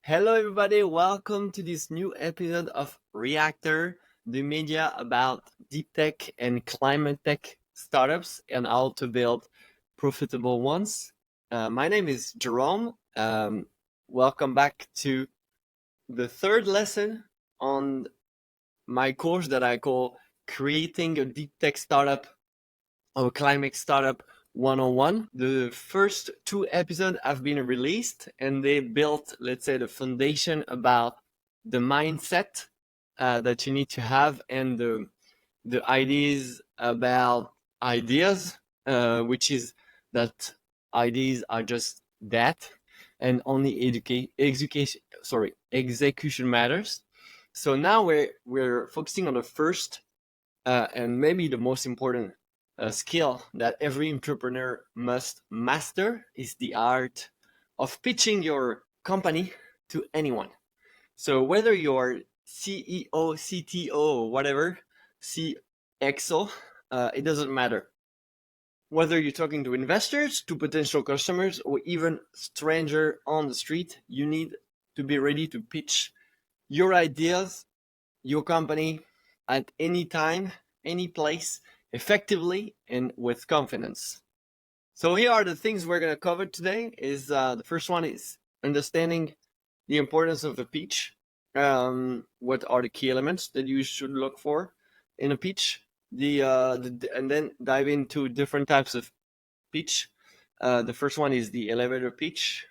Hello, everybody. Welcome to this new episode of Reactor, the media about deep tech and climate tech startups and how to build profitable ones. My name is Jerome. Welcome back to the third lesson on my course that I call Creating a Deep Tech Startup or Climate Startup 101. The first two episodes have been released and they built, let's say, the foundation about the mindset that you need to have and the ideas about ideas, which is that ideas are just that and only execution matters. So now we're focusing on the first and maybe the most important skill that every entrepreneur must master is the art of pitching your company to anyone. So whether you're CEO, CTO, or whatever, CXO, it doesn't matter. Whether you're talking to investors, to potential customers, or even stranger on the street, you need to be ready to pitch your ideas, your company at any time, any place, effectively and with confidence. So here are the things we're going to cover today. Is the first one is understanding the importance of the pitch. What are the key elements that you should look for in a pitch? And then dive into different types of pitch. The first one is the elevator pitch.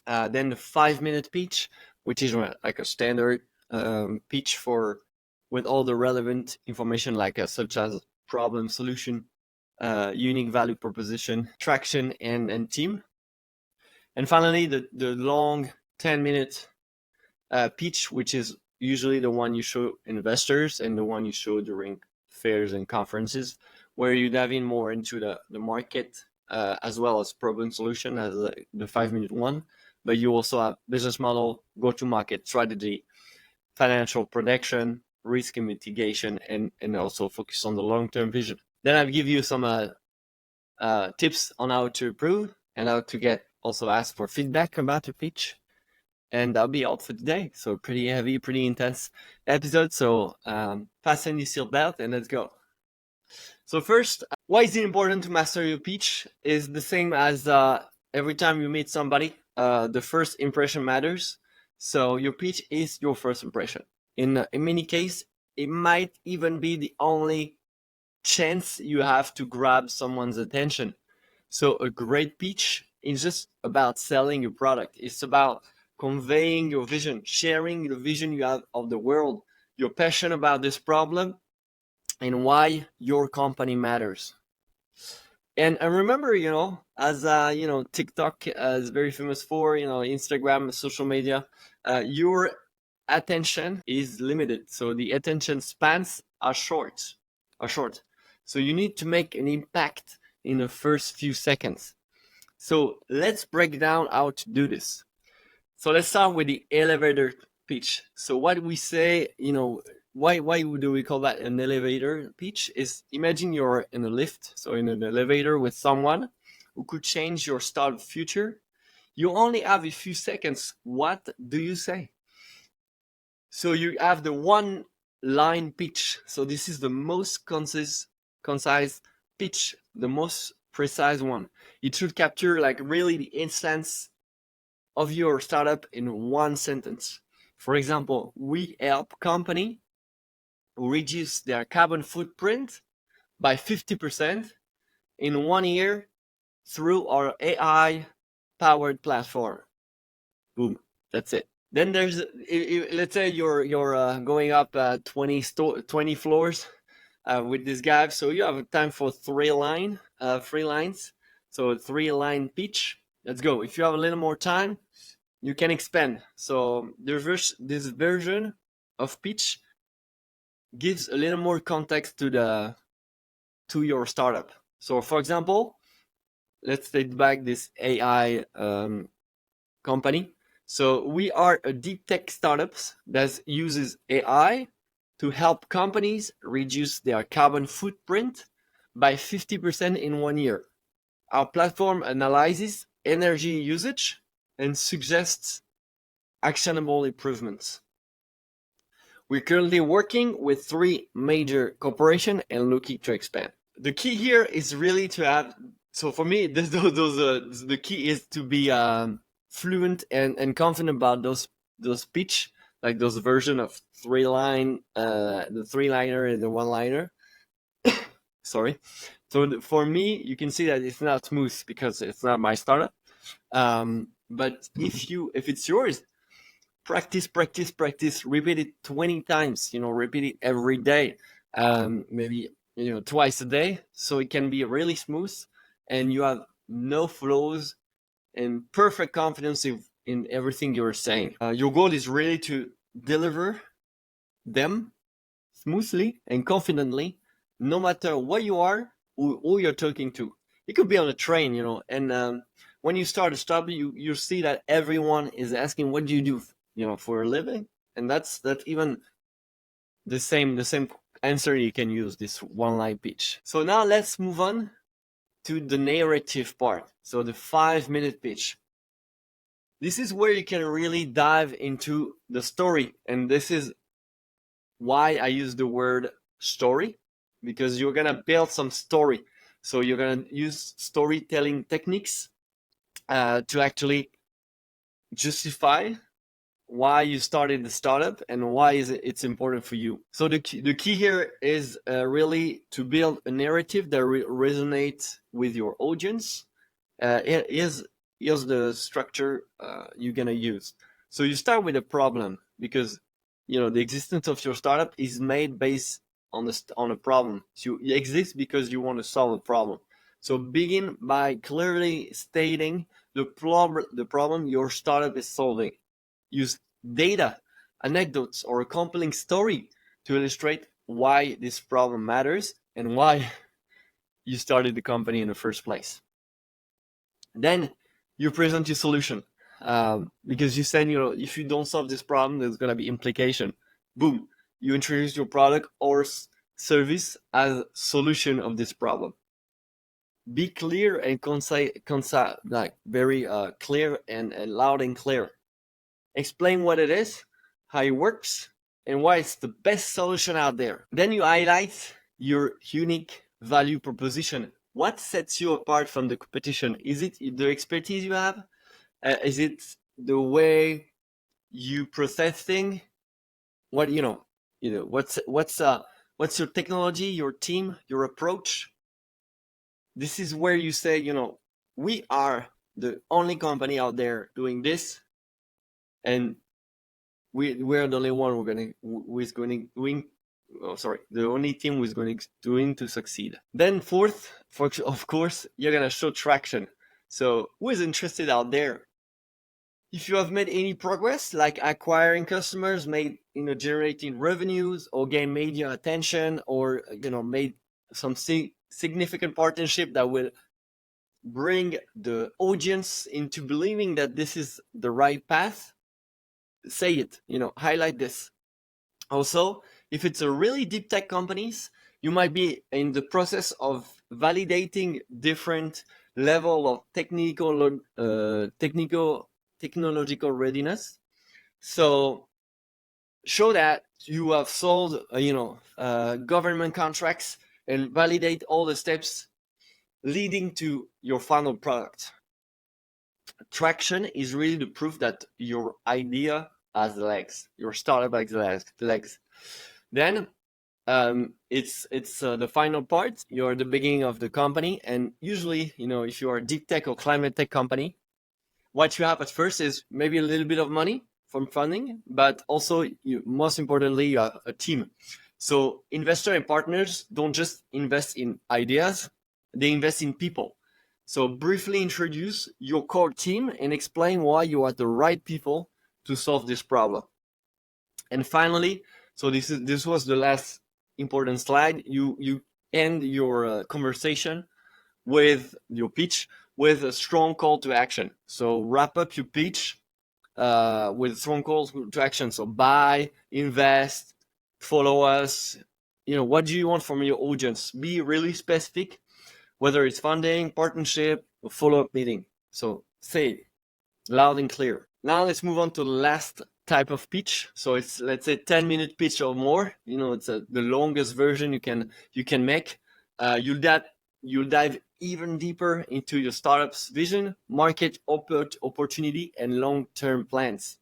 Then the 5-minute pitch, which is like a standard pitch for with all the relevant information, like such as problem, solution, unique value proposition, traction, and team. And finally, the long 10-minute pitch, which is usually the one you show investors and the one you show during fairs and conferences, where you dive in more into the market as well as problem solution as the 5-minute one. But you also have business model, go-to-market strategy, financial protection, risk mitigation, and also focus on the long-term vision. Then I'll give you some tips on how to improve and how to get also ask for feedback about your pitch. And that'll be all for today. So pretty heavy, pretty intense episode. So fasten your seatbelt and let's go. So first, why is it important to master your pitch? Is the same as every time you meet somebody. The first impression matters. So your pitch is your first impression. In many cases, it might even be the only chance you have to grab someone's attention. So a great pitch is just about selling your product. It's about conveying your vision, sharing the vision you have of the world, your passion about this problem, and why your company matters. And remember, as TikTok is very famous for, Instagram, social media, your attention is limited. So the attention spans are short. So you need to make an impact in the first few seconds. So let's break down how to do this. So let's start with the elevator pitch. So what we say, why do we call that an elevator pitch? Is imagine you're in a lift, so in an elevator with someone who could change your startup future. You only have a few seconds. What do you say? So you have the one line pitch. So this is the most concise pitch, the most precise one. It should capture like really the essence of your startup in one sentence. For example, we help company reduce their carbon footprint by 50% in 1 year through our AI powered platform. Boom, that's it. Then there's, let's say you're going up 20 floors with this guy, so you have time for three lines. So a 3-line pitch. Let's go. If you have a little more time, you can expand. So this version of pitch gives a little more context to your startup. So for example, let's take back this AI company. So we are a deep tech startups that uses AI to help companies reduce their carbon footprint by 50% in 1 year. Our platform analyzes energy usage and suggests actionable improvements. We're currently working with 3 major corporations and looking to expand. The key here is really to have, so for me, the key is to be fluent and confident about those pitch, like those version of 3-line, the 3-liner and the 1-liner. Sorry. So for me, you can see that it's not smooth because it's not my startup. But if it's yours, practice, repeat it 20 times, repeat it every day, maybe, twice a day. So it can be really smooth and you have no flaws and perfect confidence in everything you're saying. Your goal is really to deliver them smoothly and confidently, no matter where you are, who you're talking to. It could be on a train, and when you start a startup, you see that everyone is asking, what do you do, for a living? And that's even the same answer you can use, this 1-line pitch. So now let's move on to the narrative part. So the 5-minute pitch. This is where you can really dive into the story. And this is why I use the word story, because you're going to build some story. So you're going to use storytelling techniques to actually justify why you started the startup and why it's important for you. So the key here is really to build a narrative that resonates with your audience. Here's the structure you're going to use. So you start with a problem, because the existence of your startup is made based on a problem. So you exist because you want to solve a problem. So begin by clearly stating the problem your startup is solving. Use data, anecdotes, or a compelling story to illustrate why this problem matters and why you started the company in the first place. Then you present your solution, because you said, if you don't solve this problem, there's going to be implication. Boom, you introduce your product or service as a solution of this problem. Be clear and concise, like very clear and loud and clear. Explain what it is, how it works, and why it's the best solution out there. Then you highlight your unique value proposition. What sets you apart from the competition? Is it the expertise you have? Is it the way you process things? What what's your technology, your team, your approach? This is where you say, we are the only company out there doing this, and we're the only one the only team who's going to succeed. Then fourth, of course, you're gonna show traction. So who is interested out there? If you have made any progress, like acquiring customers, generating revenues, or gain media attention, or made some significant partnership that will bring the audience into believing that this is the right path, say it, highlight this. Also, if it's a really deep tech companies, you might be in the process of validating different level of technological readiness. So show that you have sold, government contracts, and validate all the steps leading to your final product. Traction is really the proof that your idea has legs, your startup has legs. Then it's the final part. You're the beginning of the company, and usually, if you are a deep tech or climate tech company, what you have at first is maybe a little bit of money from funding, but also, most importantly, you have a team. So investors and partners don't just invest in ideas, they invest in people. So briefly introduce your core team and explain why you are the right people to solve this problem. And finally, so this was the last important slide. You end your conversation with your pitch with a strong call to action. So wrap up your pitch with strong calls to action. So buy, invest, follow us. What do you want from your audience? Be really specific, whether it's funding, partnership, or follow-up meeting. So say it loud and clear. Now let's move on to the last type of pitch. So it's, let's say, 10-minute pitch or more. It's the longest version you can make. You'll dive even deeper into your startup's vision, market opportunity, and long-term plans.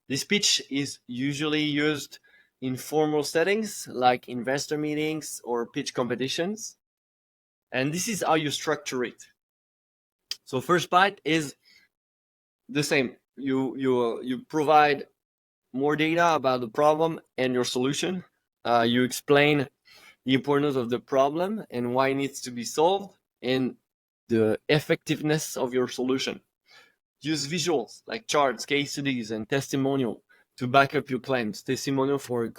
This pitch is usually used in formal settings like investor meetings or pitch competitions. And this is how you structure it. So first part is the same. You provide more data about the problem and your solution. You explain the importance of the problem and why it needs to be solved and the effectiveness of your solution. Use visuals like charts, case studies, and testimonial to back up your claims. Testimonial from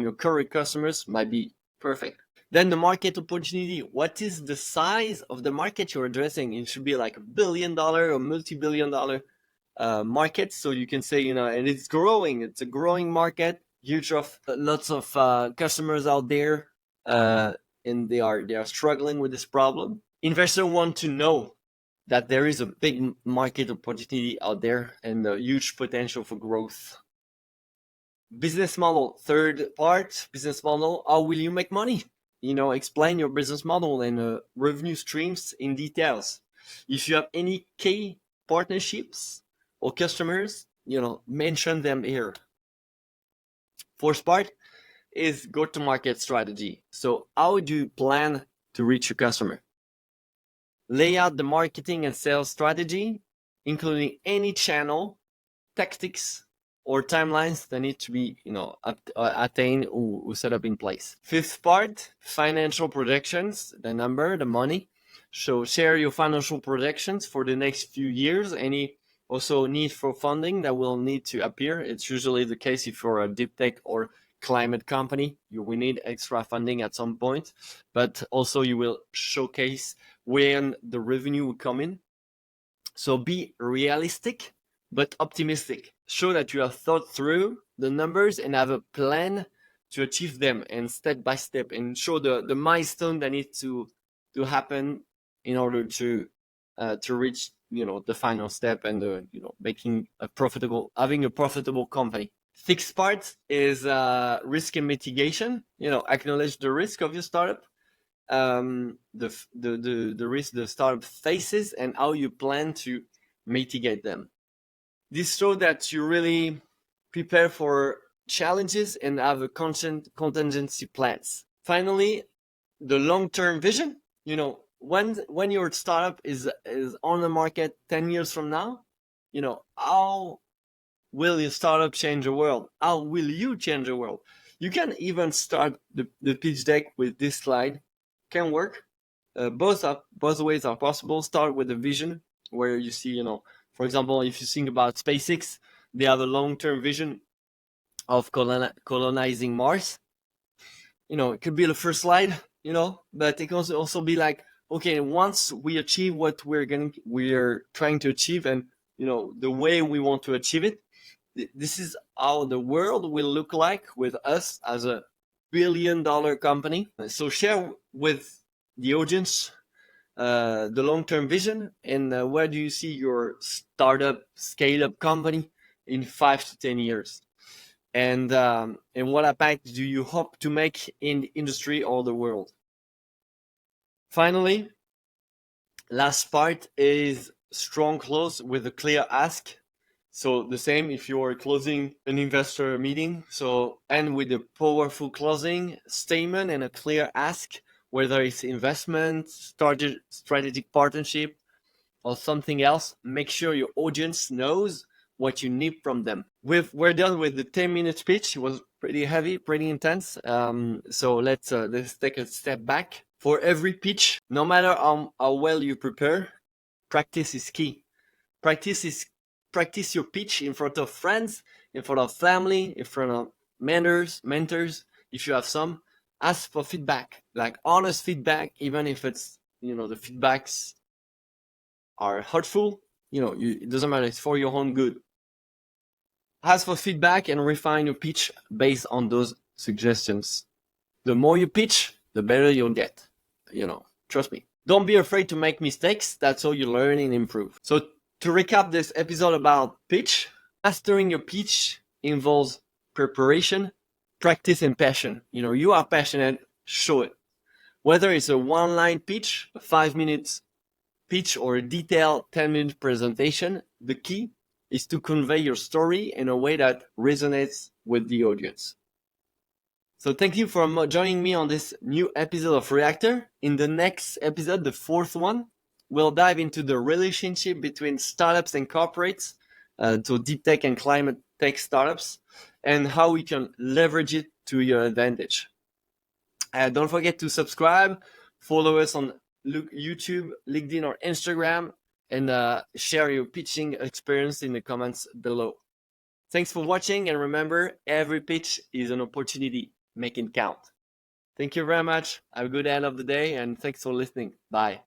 your current customers might be perfect. Then the market opportunity. What is the size of the market you're addressing? It should be like $1 billion or multi-billion dollar market. So you can say, and it's growing. It's a growing market. Lots of customers out there, and they are struggling with this problem. Investors want to know that there is a big market opportunity out there and a huge potential for growth. Business model, third part, business model. How will you make money? Explain your business model and revenue streams in details. If you have any key partnerships or customers, mention them here. Fourth part is go-to-market strategy. So how do you plan to reach your customer? Lay out the marketing and sales strategy, including any channel, tactics, or timelines that need to be, attained or set up in place. Fifth part, financial projections, the number, the money. So share your financial projections for the next few years. Any also need for funding that will need to appear. It's usually the case if you're a deep tech or climate company. You will need extra funding at some point, but also you will showcase when the revenue will come in. So be realistic but optimistic. Show that you have thought through the numbers and have a plan to achieve them, and step by step, and show the milestone that needs to happen in order to reach the final step and having a profitable company. Sixth part is risk and mitigation. Acknowledge the risk of your startup, the risk the startup faces, and how you plan to mitigate them. This shows that you really prepare for challenges and have a contingency plans. Finally, the long-term vision. When your startup is on the market 10 years from now, how will your startup change the world? How will you change the world? You can even start the pitch deck with this slide. Can work. Both ways are possible. Start with a vision where you see, for example, if you think about SpaceX, they have a long-term vision of colonizing Mars. It could be the first slide, but it can also be like, okay, once we achieve what we're trying to achieve, and the way we want to achieve it, this is how the world will look like with us as a billion-dollar company. So share with the audience the long-term vision, and where do you see your startup, scale-up company in 5 to 10 years? And what impact do you hope to make in the industry or the world? Finally, last part is strong close with a clear ask. So the same if you're closing an investor meeting. So end with a powerful closing statement and a clear ask, whether it's investment, strategic partnership, or something else. Make sure your audience knows what you need from them. We're done with the 10-minute speech. It was pretty heavy, pretty intense. So let's take a step back. For every pitch, no matter how well you prepare, practice is key. Practice your pitch in front of friends, in front of family, in front of mentors, if you have some. Ask for feedback, like honest feedback, even if it's, the feedbacks are hurtful, it doesn't matter, it's for your own good. Ask for feedback and refine your pitch based on those suggestions. The more you pitch, the better you'll get, trust me. Don't be afraid to make mistakes. That's how you learn and improve. So To recap this episode about pitch, mastering your pitch involves preparation, practice, and passion. You are passionate, show it. Whether it's a one-line pitch, a 5 minute pitch, or a detailed 10-minute presentation, the key is to convey your story in a way that resonates with the audience. So thank you for joining me on this new episode of Reactor. In the next episode, the fourth one, we'll dive into the relationship between startups and corporates, so deep tech and climate tech startups, and how we can leverage it to your advantage. Don't forget to subscribe, follow us on YouTube, LinkedIn, or Instagram, and share your pitching experience in the comments below. Thanks for watching, and remember, every pitch is an opportunity. Make it count. Thank you very much. Have a good end of the day, and thanks for listening. Bye.